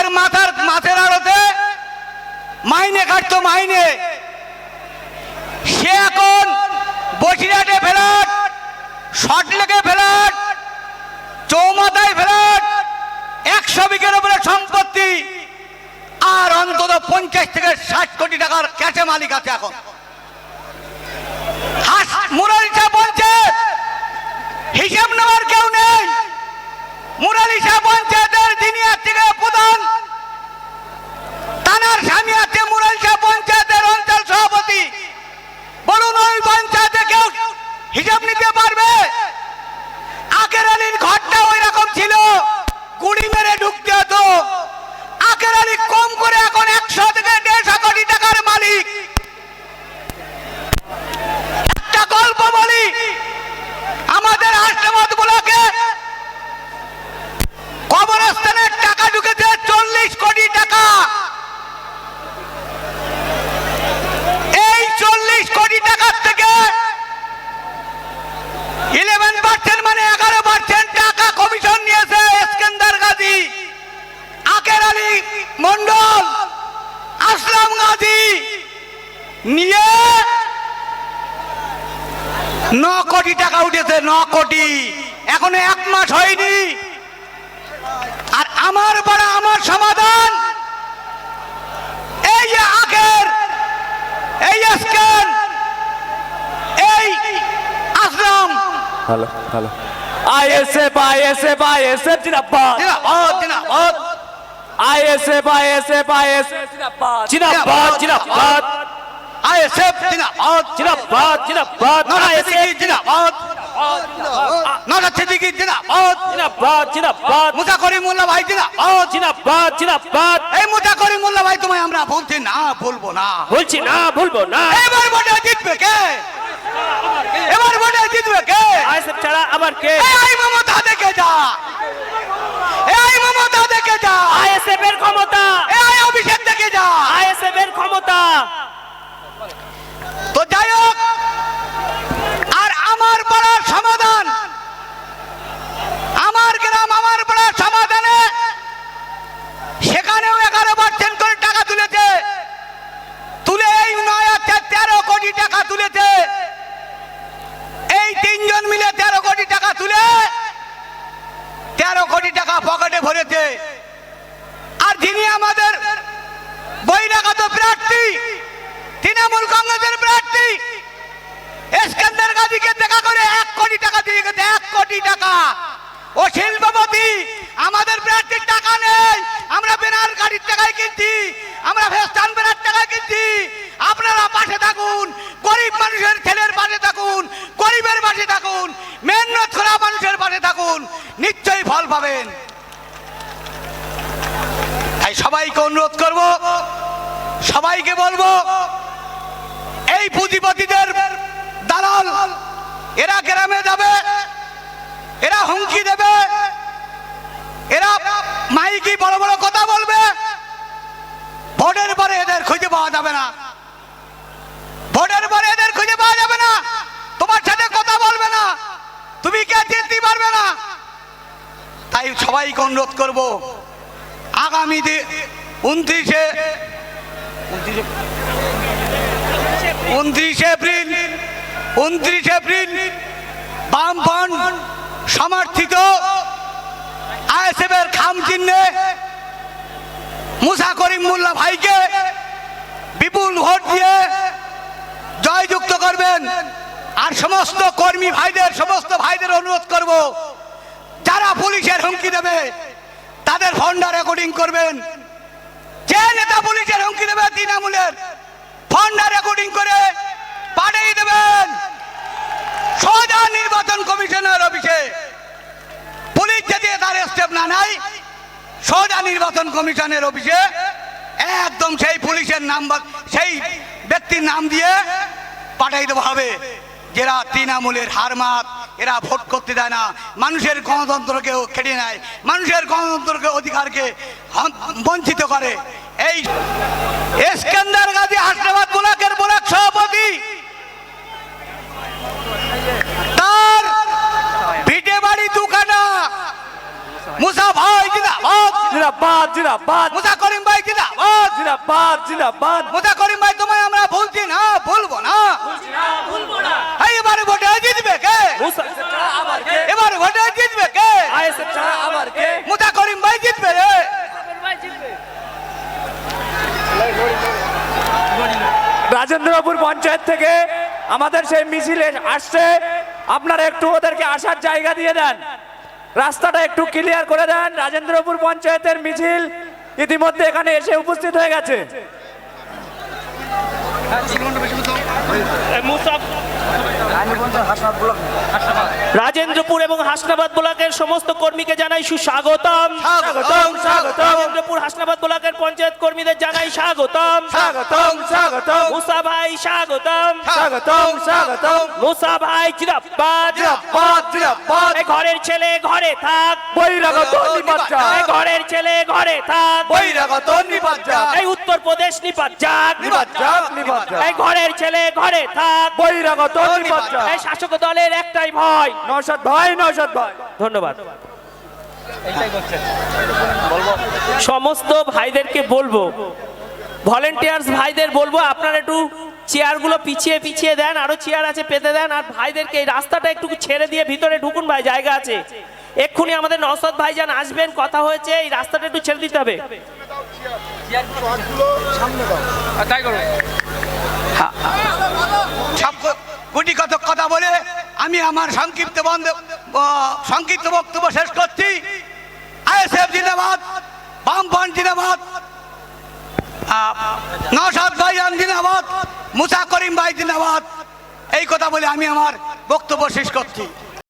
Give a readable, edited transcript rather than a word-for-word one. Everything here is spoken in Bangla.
ব্লকের মাছের আড়তে মাইনে কাটতো, মাইনে। সে এখন বসিরহাটে ফ্ল্যাট, শর্টলেকে ফ্ল্যাট, চৌমাথায় ফ্ল্যাট, 100 বিঘের উপরে সম্পত্তি, আর অন্তত 50 থেকে 60 কোটি টাকার ক্যাশে মালিক আছে এখন। মুরালি শাহ বলছে হিসাব নেওয়ার কেউ নেই। মুরালি শাহ পঞ্চায়েতের যিনি থেকে প্রধান, তানার স্বামী আছে মুরালি শাহ পঞ্চায়েতের অঞ্চল সভাপতি। বলুন ওই পঞ্চায়েতে কেউ হিসাব নিতে পারবে? আকের আলীর ঘরটা ওই রকম ছিল, গুড়ি মেরে ঢুকতে হতো। আকের আলী কম করে এখন 100 থেকে 150 কোটি টাকার মালিক। একটা গল্প বলি, আমাদের হাসনাবাদ ব্লকে কবরস্থানের টাকা ঢুকেছে 40 কোটি টাকা। এই 40 কোটি টাকার থেকে 11% মানে 11% টাকা কমিশন নিয়েছে ইস্কান্দার গাজী, আকের আলী মন্ডল, আসলাম গাজী নিয়ে 9 কোটি টাকা উঠেছে। 9 কোটি, এখনো 1 মাস হয়নি। আর আমার বড় আমার সমাধান, এই যে আখের, এই স্ক্যান, এই আসলাম, hello hello, ISF ISF ISF জিন্দাবাদ জিন্দাবাদ জিন্দাবাদ, আইএসএফ আইএসএফ আইএসএফ জিন্দাবাদ জিন্দাবাদ জিন্দাবাদ, আইএসএফ জিন্দাবাদ জিন্দাবাদ জিন্দাবাদ, আইএসএফ জিন্দাবাদ, নওশাদ সিদ্দিকী জিন্দাবাদ জিন্দাবাদ জিন্দাবাদ, মুসা করিমুল্লাহ ভাই জিন্দাবাদ জিন্দাবাদ জিন্দাবাদ। এই মুসা করিমুল্লাহ ভাই, তোমায় আমরা বলছি না, বলবো না, বলছি না, বলবো না। এবার ভোটে জিতবে কে? এবার ভোটে জিতবে কে? আইএসএফ ছাড়া আবার কে? এই মমতা দেখে যা, এই মমতা দেখে যা, আইএসএফ এর ক্ষমতা, এই অভিষেক দেখে যা, আইএসএফ এর ক্ষমতা। তো যাই হোক, আর আমার পাড়ার সমাধান, আমার গ্রাম আমার পাড়ার সমাধানে সেখানেও 11% করে টাকা তুলেছে, তুলে এই 13 কোটি টাকা তুলেছে। এই 3 জন মিলে 13 কোটি টাকা তুলে 13 কোটি টাকা পকেটে ভরেছে। আর যিনি আমাদের বহিরাগত প্রার্থী, তৃণমূল কংগ্রেসের প্রার্থী ইস্কান্দার গাজীকে দেখা করে 1 কোটি টাকা দিয়ে গেছে, 1 কোটি টাকা। ও শিল্পপতি, আমাদের প্রার্থীর টাকা নেই, আমরা ব্যানার গাড়ির টাকায় কিনছি, আমরা ফেস্টান ব্যানার টাকায় কিনছি। আপনারা পাশে থাকুন, গরিব মানুষের ছেলের পাশে থাকুন, গরিবের পাশে থাকুন, মেহনত করা মানুষের পাশে থাকুন, নিশ্চয়ই ফল পাবেন। তাই সবাইকে অনুরোধ করব, সবাইকে বলবো, এই পুঁজিপতিদের দালাল এরা গ্রামে যাবে, এরা হুমকি দেবে, এরা মাইকি বড় বড় কথা বলবে। ভোটের পরে এদের খুঁজে পাওয়া যাবে না, ভোটের পরে এদের খুঁজে পাওয়া যাবে না, তোমার সাথে কথা বলবে না, তুমি কে জিততে পারবে না। তাই সবাইকে অনুরোধ করব, আগামী 29 এপ্রিল বামফ্রন্ট সমর্থিত আইএসএফ এর খাম চিহ্নে মুসা করিমুল্লাহ ভাইকে বিপুল ভোট দিয়ে জয়যুক্ত করবেন। আর সমস্ত কর্মী ভাইদের, সমস্ত ভাইদের অনুরোধ করব, যারা পুলিশের হুমকি দেবে তাদের ফোনটা রেকর্ডিং করবেন। যে নেতা পুলিশের হুমকি দেবে তৃণমূলের, ফোনটা রেকর্ডিং করে পাঠিয়ে দেবেন সোজা নির্বাচন কমিশনের অফিসে। পুলিশ যদি তার স্টেপ না নেয়, সোজা নির্বাচন কমিশনের অফিসে একদম সেই পুলিশের নাম, সেই ব্যক্তির নাম দিয়ে পাঠিয়ে দেওয়া হবে, যারা তৃণমূলের হারমাত, এরা ভোট করতে দেয় না, মানুষের গণতন্ত্রকেও কেড়ে নেয়, মানুষের গণতন্ত্রকে অধিকারকে বঞ্চিত করে। এই ইস্কান্দার গাজী হাসনাবাদ ব্লকের ব্লক সভাপতি, তার ভিটে বাড়ি 2 কাঠা। মুসা ভাই জিন্দাবাদ। জিন্দাবাদ জিন্দাবাদ মুসা করিম ভাই জিন্দাবাদ। জিন্দাবাদ জিন্দাবাদ মুসা করিম ভাই তোমায় আমরা ভুলছি না, ভুলবো না। এই এবারে ভোটে জিতবে কে? মুসা আবার কে এবারে ভোটে জিতবে কে? আইএসএফ ছাড়া আবার কে মুসা করিম ভাই জিতবে রে। রাজেন্দ্রপুর পঞ্চায়েত থেকে আমাদের সেই মিছিলে আসছে, আপনারা একটু ওদেরকে আসার জায়গা দিয়ে দেন, রাস্তাটা একটু ক্লিয়ার করে দেন। রাজেন্দ্রপুর পঞ্চায়েতের মিছিল ইতিমধ্যে এখানে এসে উপস্থিত হয়ে গেছে। রাজেন্দ্রপুর এবং হাসনাবাদ ব্লকের সমস্ত কর্মীকে জানাই সুস্বাগতম। স্বাগতম, স্বাগতম। রাজেন্দ্রপুর হাসনাবাদ ব্লকের পঞ্চায়েত কর্মীদের জানাই স্বাগতম। স্বাগতম, স্বাগতম, মুসা ভাই স্বাগতম। স্বাগতম, স্বাগতম। মুসা ভাই জিন্দাবাদ। জিন্দাবাদ, জিন্দাবাদ। এই ঘরের ছেলে ঘরে থাক, বহিরাগত নিপাত এই ঘরের ছেলে ঘরে থাক, বহিরাগত নিপাত যাক, এই উত্তরপ্রদেশ নিপাত যাক, নিপাত যাক, নিপাত যাক। এই ঘরের ছেলে ঘরে থাক, বহিরাগত নিপাত এই শাসক দলের একটাই ভয়। নওশাদ ভাই নওশাদ ভাই ধন্যবাদ। সমস্ত ভাইদেরকে বলবো, ভলেন্টিয়ার্স ভাইদের বলবো, আপনারা একটু চেয়ারগুলো পিছিয়ে পিছিয়ে দেন, আরো চেয়ার আছে পেতে দেন, আর ভাইদেরকে এই রাস্তাটা একটু ছেড়ে দিয়ে ভিতরে ঢুকুন ভাই, জায়গা আছে। এক্ষুনি আমাদের নওশাদ ভাইজান আসবেন, কথা হয়েছে, এই রাস্তাটা একটু ছেড়ে দিতে হবে। সব গুটি কত কথা বলে আমি আমার সংক্ষিপ্ত বক্তব্য শেষ করছি। আইএসএফ জিন্দাবাদ, বামফ্রন্ট জিন্দাবাদ, নওশাদ ভাইজান জিন্দাবাদ, মুসা করিম ভাই জিন্দাবাদ। এই কথা বলে আমি আমার বক্তব্য শেষ করছি।